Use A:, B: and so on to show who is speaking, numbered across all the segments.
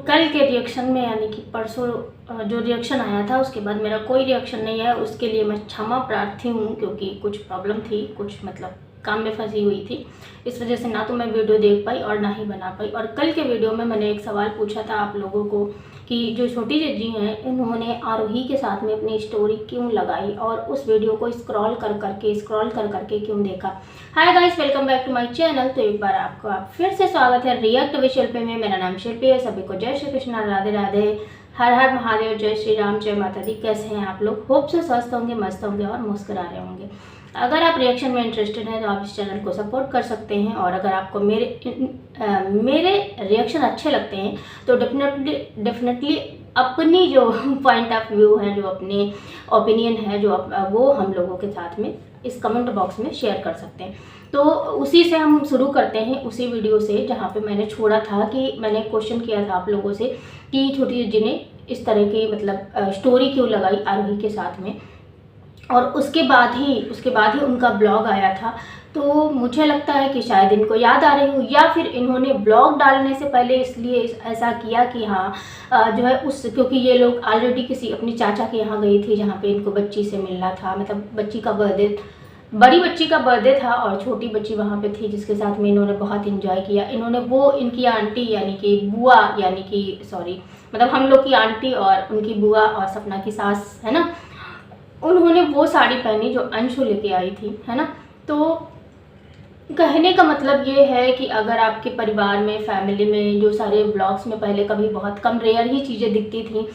A: कल के रिएक्शन में यानी कि परसों जो रिएक्शन आया था उसके बाद मेरा कोई रिएक्शन नहीं है, उसके लिए मैं क्षमा प्रार्थी हूँ क्योंकि कुछ प्रॉब्लम थी, कुछ मतलब काम में फंसी हुई थी। इस वजह से ना तो मैं वीडियो देख पाई और ना ही बना पाई। और कल के वीडियो में मैंने एक सवाल पूछा था आप लोगों को कि जो छोटी जज्जी हैं इन्होंने आरोही के साथ में अपनी स्टोरी क्यों लगाई और उस वीडियो को स्क्रॉल कर करके क्यों देखा। Hi guys, welcome back to my channel. तो एक बार आपको फिर से स्वागत है रिएक्ट विद शिल्पी में। मेरा नाम शिल्पी है। सभी को जय श्री कृष्ण, राधे राधे, हर हर महादेव, जय श्री राम, जय माता दी। कैसे हैं आप लोग? होप से स्वस्थ होंगे, मस्त होंगे और मुस्कुरा रहे होंगे। अगर आप रिएक्शन में इंटरेस्टेड हैं तो आप इस चैनल को सपोर्ट कर सकते हैं। और अगर आपको मेरे रिएक्शन अच्छे लगते हैं तो डेफिनेटली अपनी जो पॉइंट ऑफ व्यू है, जो अपनी ओपिनियन है, वो हम लोगों के साथ में इस कमेंट बॉक्स में शेयर कर सकते हैं। तो उसी से हम शुरू करते हैं, उसी वीडियो से जहाँ पे मैंने छोड़ा था कि मैंने क्वेश्चन किया था आप लोगों से कि छोटी जी ने इस तरह की मतलब स्टोरी क्यों लगाई आरोही के साथ में। और उसके बाद ही उनका ब्लॉग आया था। तो मुझे लगता है कि शायद इनको याद आ रही हो या फिर इन्होंने ब्लॉग डालने से पहले इसलिए ऐसा किया कि हाँ जो है क्योंकि ये लोग ऑलरेडी किसी अपनी चाचा के यहाँ गई थी जहाँ पे इनको बच्ची से मिलना था, मतलब बड़ी बच्ची का बर्थडे था और छोटी बच्ची वहाँ पे थी जिसके साथ में इन्होंने बहुत इंजॉय किया। इन्होंने वो इनकी आंटी यानी कि बुआ यानी कि सॉरी मतलब हम लोग की आंटी और उनकी बुआ और सपना की सास है ना, उन्होंने वो साड़ी पहनी जो अंशु लेके आई थी, है ना। तो कहने का मतलब ये है कि अगर आपके परिवार में, फैमिली में जो सारे ब्लॉग्स में पहले कभी बहुत कम रेयर ही चीज़ें दिखती थी,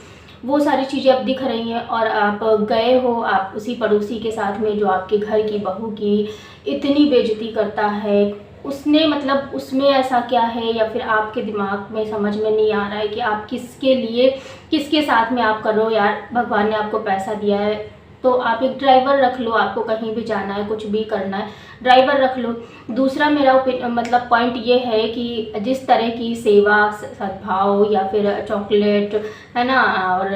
A: वो सारी चीज़ें अब दिख रही हैं और आप गए हो, आप उसी पड़ोसी के साथ में जो आपके घर की बहू की इतनी बेइज्जती करता है, उसने मतलब उसमें ऐसा क्या है या फिर आपके दिमाग में समझ में नहीं आ रहा है कि आप किसके लिए किसके साथ में आप कर रहे हो। यार भगवान ने आपको पैसा दिया है तो आप एक ड्राइवर रख लो, आपको कहीं भी जाना है, कुछ भी करना है, ड्राइवर रख लो। दूसरा मेरा मतलब पॉइंट ये है कि जिस तरह की सेवा, सद्भाव या फिर चॉकलेट है ना और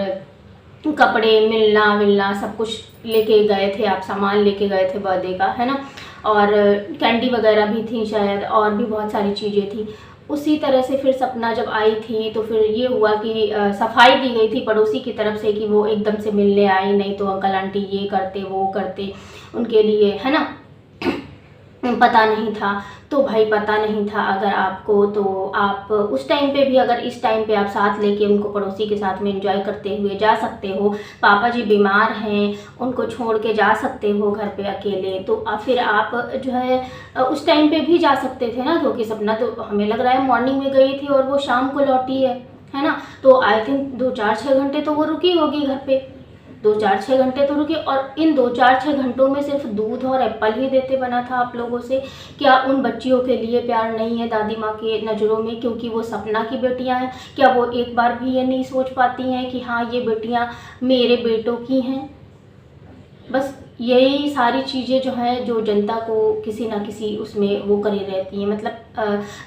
A: कपड़े मिलना सब कुछ लेके गए थे, आप सामान लेके गए थे बर्थडे का, है ना, और कैंडी वगैरह भी थी शायद और भी बहुत सारी चीज़ें थी। उसी तरह से फिर सपना जब आई थी तो फिर ये हुआ कि सफाई दी गई थी पड़ोसी की तरफ से कि वो एकदम से मिलने आई, नहीं तो अंकल आंटी ये करते वो करते उनके लिए, है ना। पता नहीं था तो भाई पता नहीं था अगर आपको, तो आप उस टाइम पे भी अगर इस टाइम पे आप साथ लेके उनको पड़ोसी के साथ में एंजॉय करते हुए जा सकते हो। पापा जी बीमार हैं, उनको छोड़ के जा सकते हो घर पे अकेले, तो फिर आप जो है उस टाइम पे भी जा सकते थे ना। क्योंकि सपना तो हमें लग रहा है मॉर्निंग में गई थी और वो शाम को लौटी है ना। तो आई थिंक 2-4-6 घंटे तो वो रुकी होगी घर पे, 2-4-6 घंटे तो रुके। और इन 2-4-6 घंटों में सिर्फ दूध और एप्पल ही देते बना था आप लोगों से। क्या उन बच्चियों के लिए प्यार नहीं है दादी माँ के नज़रों में क्योंकि वो सपना की बेटियां हैं? क्या वो एक बार भी ये नहीं सोच पाती हैं कि हाँ ये बेटियां मेरे बेटों की हैं? बस यही सारी चीज़ें जो हैं जो जनता को किसी ना किसी उसमें वो करी रहती हैं। मतलब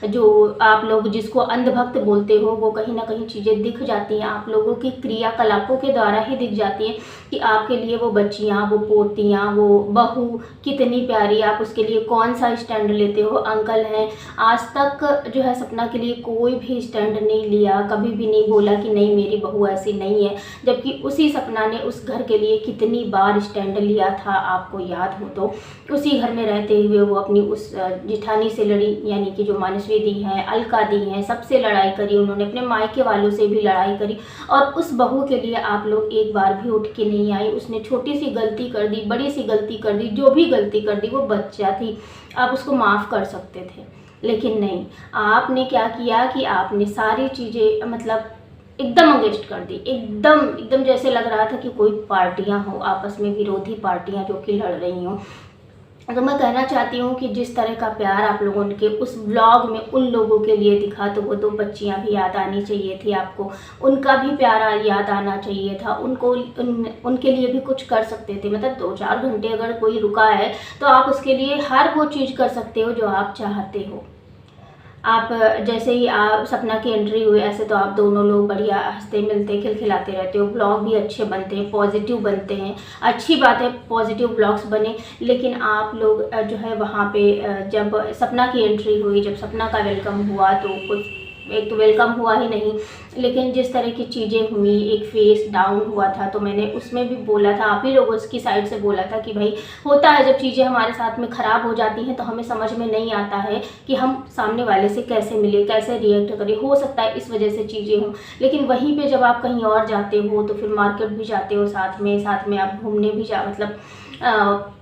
A: जो आप लोग जिसको अंधभक्त बोलते हो वो कहीं ना कहीं चीज़ें दिख जाती हैं, आप लोगों की क्रियाकलापों के द्वारा ही दिख जाती हैं कि आपके लिए वो बच्चियाँ, वो पोतियाँ, वो बहू कितनी प्यारी, आप उसके लिए कौन सा स्टैंड लेते हो। अंकल हैं, आज तक जो है सपना के लिए कोई भी स्टैंड नहीं लिया, कभी भी नहीं बोला कि नहीं मेरी बहू ऐसी नहीं है, जबकि उसी सपना ने उस घर के लिए कितनी बार स्टैंड लिया था, आपको याद हो तो। उसी घर में रहते हुए वो अपनी उस जिठानी से लड़ी, यानी कि जो मानसवी दी हैं, अलका दी हैं, सबसे लड़ाई करी उन्होंने, अपने मायके वालों से भी लड़ाई करी। और उस बहू के लिए आप लोग एक बार भी उठ के नहीं आई। उसने छोटी सी गलती कर दी, बड़ी सी गलती कर दी, जो भी गलती कर दी, वो बच्चा थी, आप उसको माफ़ कर सकते थे। लेकिन नहीं, आपने क्या किया कि आपने सारी चीज़ें मतलब एकदम अगेंस्ट कर दी, एकदम जैसे लग रहा था कि कोई पार्टियां हो आपस में, विरोधी पार्टियां जो कि लड़ रही हों। तो मैं कहना चाहती हूँ कि जिस तरह का प्यार आप लोगों के उस ब्लॉग में उन लोगों के लिए दिखा, तो वो 2 बच्चियाँ भी याद आनी चाहिए थी आपको, उनका भी प्यार याद आना चाहिए था उनको। उनके लिए भी कुछ कर सकते थे। मतलब 2-4 घंटे अगर कोई रुका है तो आप उसके लिए हर वो चीज़ कर सकते हो जो आप चाहते हो। आप जैसे ही आप सपना की एंट्री हुई, ऐसे तो आप दोनों लोग बढ़िया हंसते मिलते खिलखिलाते रहते हो, ब्लॉग भी अच्छे बनते हैं, पॉजिटिव बनते हैं, अच्छी बात है पॉजिटिव ब्लॉग्स बने। लेकिन आप लोग जो है वहाँ पे जब सपना की एंट्री हुई, जब सपना का वेलकम हुआ, तो कुछ एक तो वेलकम हुआ ही नहीं, लेकिन जिस तरह की चीज़ें हुई, एक फेस डाउन हुआ था, तो मैंने उसमें भी बोला था, आप ही लोगों की साइड से बोला था कि भाई होता है जब चीज़ें हमारे साथ में ख़राब हो जाती हैं तो हमें समझ में नहीं आता है कि हम सामने वाले से कैसे मिले, कैसे रिएक्ट करें। हो सकता है इस वजह से चीज़ें हों, लेकिन वहीं पे जब आप कहीं और जाते हो तो फिर मार्केट भी जाते हो, साथ में आप घूमने भी मतलब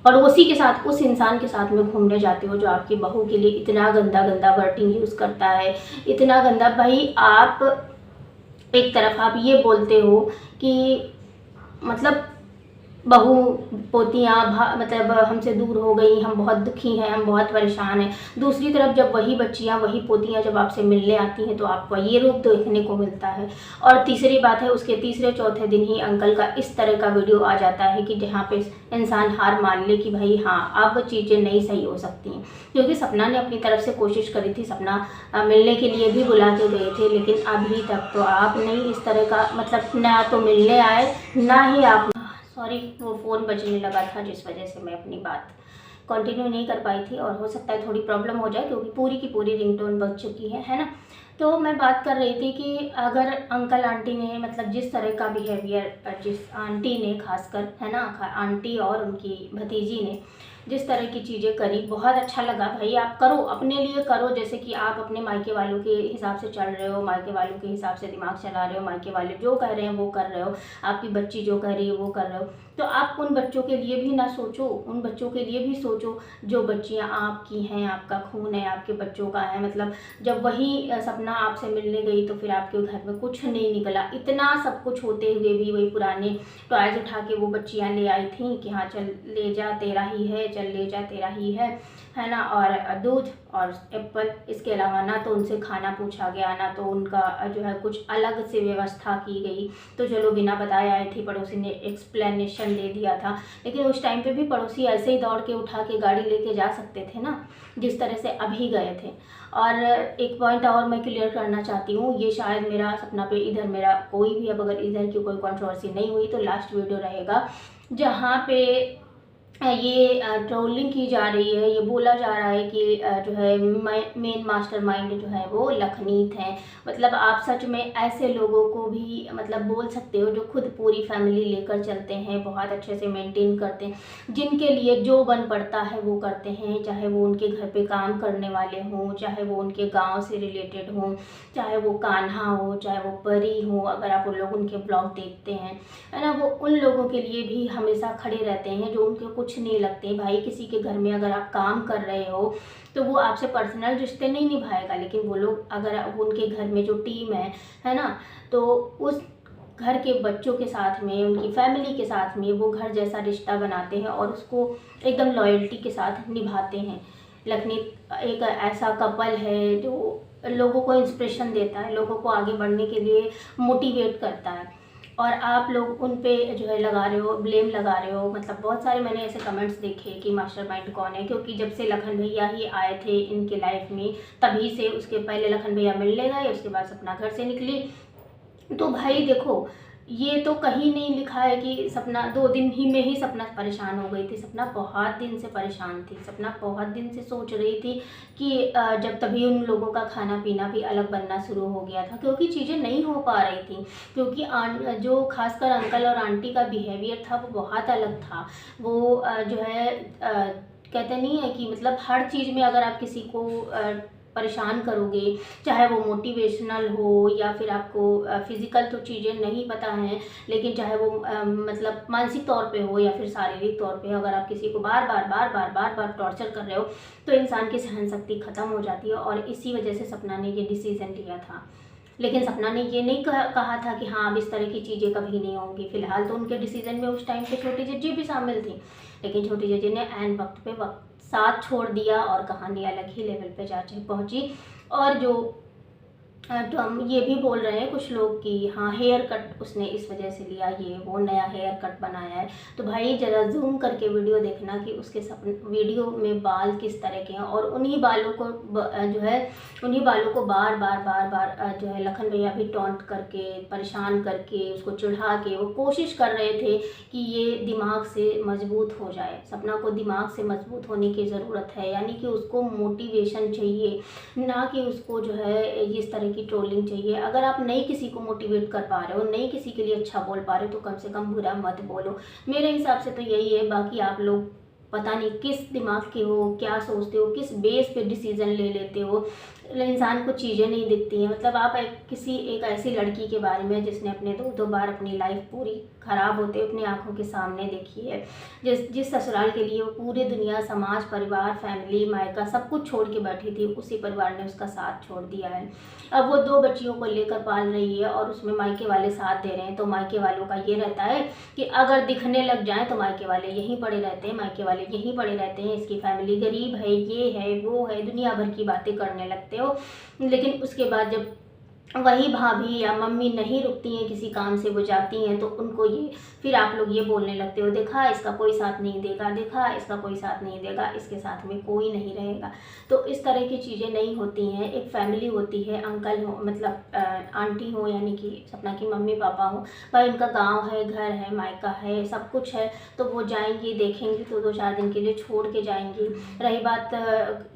A: पड़ोसी के साथ, उस इंसान के साथ में घूमने जाते हो जो आपकी बहू के लिए इतना गंदा गंदा वर्डिंग यूज़ करता है, इतना गंदा। भाई आप एक तरफ आप ये बोलते हो कि मतलब बहू पोतियाँ मतलब हमसे दूर हो गई, हम बहुत दुखी हैं, हम बहुत परेशान हैं। दूसरी तरफ जब वही बच्चियाँ, वही पोतियाँ जब आपसे मिलने आती हैं तो आपको ये रूप देखने को मिलता है। और तीसरी बात है, उसके तीसरे चौथे दिन ही अंकल का इस तरह का वीडियो आ जाता है कि जहाँ पे इंसान हार मान ले कि भाई हाँ, अब चीज़ें नहीं सही हो सकती हैं। क्योंकि सपना ने अपनी तरफ से कोशिश करी थी, सपना मिलने के लिए भी बुला के गए थे, लेकिन अभी तक तो आप नहीं इस तरह का, मतलब ना तो मिलने आए, ना ही आप, सॉरी वो फ़ोन बजने लगा था जिस वजह से मैं अपनी बात कंटिन्यू नहीं कर पाई थी, और हो सकता है थोड़ी प्रॉब्लम हो जाए क्योंकि पूरी की पूरी रिंगटोन बज चुकी है ना। तो मैं बात कर रही थी कि अगर अंकल आंटी ने मतलब जिस तरह का बिहेवियर, जिस आंटी ने खासकर, है ना, आंटी और उनकी भतीजी ने जिस तरह की चीज़ें करी, बहुत अच्छा लगा। भाई आप करो, अपने लिए करो, जैसे कि आप अपने मायके वालों के हिसाब से चल रहे हो, मायके वालों के हिसाब से दिमाग चला रहे हो, मायके वाले जो कह रहे हैं वो कर रहे हो, आपकी बच्ची जो कह रही है वो कर रहे हो, तो आप उन बच्चों के लिए भी ना सोचो, उन बच्चों के लिए भी सोचो जो बच्चियां आपकी हैं, आपका खून है, आपके बच्चों का है। मतलब जब वही सपना आपसे मिलने गई तो फिर आपके घर में कुछ नहीं निकला, इतना सब कुछ होते हुए भी वही पुराने टॉयज उठा के वो बच्चियां ले आई थी कि हाँ चल ले जा तेरा ही है, चल ले जा तेरा ही है ना, और दूध और एप्पल, इसके अलावा ना तो उनसे खाना पूछा गया, ना तो उनका जो है कुछ अलग से व्यवस्था की गई। तो चलो बिना बताए आई थी, पड़ोसी ने एक्सप्लेनेशन दे दिया था, लेकिन उस टाइम पे भी पड़ोसी ऐसे ही दौड़ के उठा के गाड़ी लेके जा सकते थे ना, जिस तरह से अभी गए थे। और एक पॉइंट और मैं क्लियर करना चाहती हूँ, ये शायद मेरा सपना पे इधर मेरा कोई भी, अब अगर इधर की कोई कंट्रोवर्सी नहीं हुई तो लास्ट वीडियो रहेगा जहाँ पे ये ट्रोलिंग की जा रही है, ये बोला जा रहा है कि जो है मेन मास्टरमाइंड जो है वो लखनीत है। मतलब आप सच में ऐसे लोगों को भी मतलब बोल सकते हो जो खुद पूरी फैमिली लेकर चलते हैं, बहुत अच्छे से मेंटेन करते हैं, जिनके लिए जो बन पड़ता है वो करते हैं, चाहे वो उनके घर पे काम करने वाले हों, चाहे वो उनके गांव से रिलेटेड हों, चाहे वो कान्हा हो, चाहे वो परी हो। अगर आप उन लोग उनके ब्लॉग देखते हैं, है ना, वो उन लोगों के लिए भी हमेशा खड़े रहते हैं जो उनके कुछ नहीं लगते। भाई किसी के घर में अगर आप काम कर रहे हो तो वो आपसे पर्सनल रिश्ते नहीं निभाएगा, लेकिन वो लोग अगर उनके घर में जो टीम है ना, तो उस घर के बच्चों के साथ में, उनकी फैमिली के साथ में वो घर जैसा रिश्ता बनाते हैं और उसको एकदम लॉयल्टी के साथ निभाते हैं। लखनी एक ऐसा कपल है जो लोगों को इंस्पिरेशन देता है, लोगों को आगे बढ़ने के लिए मोटिवेट करता है, और आप लोग उन पे जो है लगा रहे हो, ब्लेम लगा रहे हो। मतलब बहुत सारे मैंने ऐसे कमेंट्स देखे कि मास्टरमाइंड कौन है, क्योंकि जब से लखन भैया ही आए थे इनके लाइफ में तभी से, उसके पहले लखन भैया मिलने गए, उसके बाद सपना घर से निकली। तो भाई देखो, ये तो कहीं नहीं लिखा है कि सपना 2 दिन ही में ही सपना परेशान हो गई थी। सपना बहुत दिन से परेशान थी, सपना बहुत दिन से सोच रही थी कि जब तभी उन लोगों का खाना पीना भी अलग बनना शुरू हो गया था, क्योंकि चीज़ें नहीं हो पा रही थी, क्योंकि जो खासकर अंकल और आंटी का बिहेवियर था वो बहुत अलग था। वो जो है कहते नहीं है कि मतलब हर चीज़ में अगर आप किसी को परेशान करोगे, चाहे वो मोटिवेशनल हो या फिर आपको फिज़िकल तो चीज़ें नहीं पता हैं, लेकिन चाहे वो मतलब मानसिक तौर पे हो या फिर शारीरिक तौर पे, अगर आप किसी को बार बार टॉर्चर कर रहे हो तो इंसान की सहन शक्ति ख़त्म हो जाती है। और इसी वजह से सपना ने ये डिसीज़न लिया था। लेकिन सपना ने ये नहीं कहा था कि हाँ अब इस तरह की चीज़ें कभी नहीं होंगी। फिलहाल तो उनके डिसीज़न में उस टाइम पे छोटी जज्जी भी शामिल थी, लेकिन छोटी जज्जी ने ऐन वक्त पे साथ छोड़ दिया और कहानी अलग ही लेवल पे जा पहुंची। और जो तो हम ये भी बोल रहे हैं कुछ लोग कि हाँ हेयर कट उसने इस वजह से लिया, ये वो नया हेयर कट बनाया है। तो भाई ज़रा जूम करके वीडियो देखना कि उसके वीडियो में बाल किस तरह के हैं, और उन्हीं बालों को जो है उन्हीं बालों को बार बार जो है लखन भैया भी टॉन्ट करके, परेशान करके, उसको चिढ़ा के वो कोशिश कर रहे थे कि ये दिमाग से मजबूत हो जाए। सपना को दिमाग से मजबूत होने की ज़रूरत है, यानी कि उसको मोटिवेशन चाहिए, ना कि उसको जो है इस तरह की ट्रोलिंग चाहिए। अगर आप नहीं किसी को मोटिवेट कर पा रहे हो, नहीं किसी के लिए अच्छा बोल पा रहे हो, तो कम से कम बुरा मत बोलो। मेरे हिसाब से तो यही है। बाकी आप लोग पता नहीं किस दिमाग के हो, क्या सोचते हो, किस बेस पे डिसीजन ले लेते हो। इंसान को चीज़ें नहीं दिखती हैं। मतलब आप किसी एक ऐसी लड़की के बारे में जिसने अपने 2-2 बार अपनी लाइफ पूरी ख़राब होते अपनी आंखों के सामने देखी है, जिस ससुराल के लिए वो पूरी दुनिया, समाज, परिवार, फैमिली, मायका सब कुछ छोड़ के बैठी थी, उसी परिवार ने उसका साथ छोड़ दिया है। अब वो 2 बच्चियों को लेकर पाल रही है और उसमें मायके वाले साथ दे रहे हैं, तो मायके वालों का ये रहता है कि अगर दिखने लग जाए तो मायके वाले यहीं पड़े रहते हैं, मायके वाले यहीं पड़े रहते हैं, इसकी फैमिली गरीब है, ये है, वो है, दुनिया भर की बातें करने लगते हो। लेकिन उसके बाद जब वही भाभी या मम्मी नहीं रुकती हैं किसी काम से, वो जाती हैं, तो उनको ये फिर आप लोग ये बोलने लगते हो, देखा इसका कोई साथ नहीं देगा, देखा इसका कोई साथ नहीं देगा, इसके साथ में कोई नहीं रहेगा। तो इस तरह की चीज़ें नहीं होती हैं। एक फैमिली होती है, अंकल हो मतलब आंटी हो, यानी कि सपना की मम्मी पापा हो, भाई उनका गाँव है, घर है, मायका है, सब कुछ है, तो वो जाएंगी, देखेंगी, तो 2-4 दिन के लिए छोड़ के जाएंगी। रही बात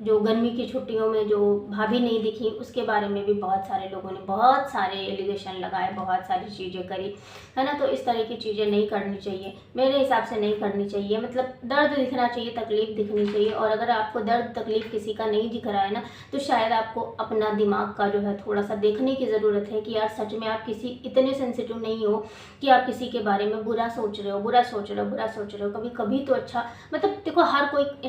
A: जो गर्मी की छुट्टियों में जो भाभी नहीं दिखी, उसके बारे में भी बहुत सारे लोगों ने बहुत सारे एलिगेशन लगाए, बहुत सारी चीज़ें करी, है ना। तो इस तरह की चीज़ें नहीं करनी चाहिए, मेरे हिसाब से नहीं करनी चाहिए। मतलब दर्द दिखना चाहिए, तकलीफ़ दिखनी चाहिए। और अगर आपको दर्द तकलीफ़ किसी का नहीं दिख रहा है ना, तो शायद आपको अपना दिमाग का जो है थोड़ा सा देखने की ज़रूरत है कि यार सच में आप किसी इतने सेंसिटिव नहीं हो कि आप किसी के बारे में बुरा सोच रहे हो, बुरा सोच रहे हो, बुरा सोच रहे हो। कभी कभी तो अच्छा, मतलब देखो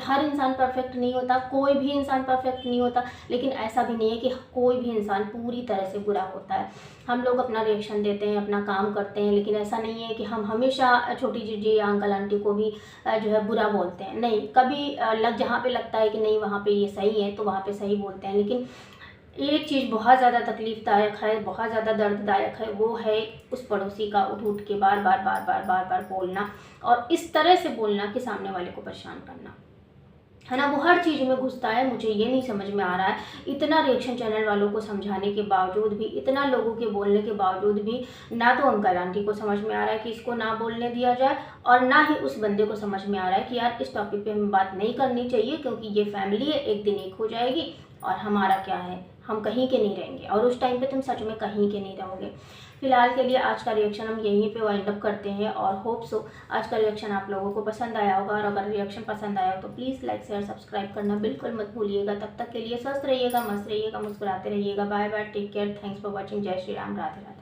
A: हर इंसान परफेक्ट नहीं होता, कोई भी इंसान परफेक्ट नहीं होता, लेकिन ऐसा भी नहीं है कि कोई भी इंसान पूरी तरह से बुरा होता है। हम लोग अपना रिएक्शन देते हैं, अपना काम करते हैं, लेकिन ऐसा नहीं है कि हम हमेशा छोटी जीजी या अंकल आंटी को भी जो है बुरा बोलते हैं। नहीं, कभी जहाँ पे लगता है कि नहीं वहाँ पे ये सही है, तो वहाँ पे सही बोलते हैं। लेकिन एक चीज़ बहुत ज़्यादा तकलीफ़दायक है, बहुत ज़्यादा दर्ददायक है, वो है उस पड़ोसी का उठ उठ के बार बार बोलना, और इस तरह से बोलना कि सामने वाले को परेशान करना, है ना। वो हर चीज़ में घुसता है। मुझे ये नहीं समझ में आ रहा है, इतना रिएक्शन चैनल वालों को समझाने के बावजूद भी, इतना लोगों के बोलने के बावजूद भी, ना तो अंकल आंटी को समझ में आ रहा है कि इसको ना बोलने दिया जाए, और ना ही उस बंदे को समझ में आ रहा है कि यार इस टॉपिक पे हमें बात नहीं करनी चाहिए, क्योंकि ये फैमिली है, एक दिन एक हो जाएगी, और हमारा क्या है, हम कहीं के नहीं रहेंगे, और उस टाइम पे तुम सच में कहीं के नहीं रहोगे। फिलहाल के लिए आज का रिएक्शन हम यहीं पे वाइंड अप करते हैं, और होप सो आज का रिएक्शन आप लोगों को पसंद आया होगा। और अगर रिएक्शन पसंद आया हो तो प्लीज़ लाइक शेयर सब्सक्राइब करना बिल्कुल मत भूलिएगा। तब तक के लिए स्वस्थ रहिएगा, मस्त रहिएगा, मुस्कुराते रहिएगा। Bye bye, take care, thanks for watching. जय श्री राम, राधे राधे।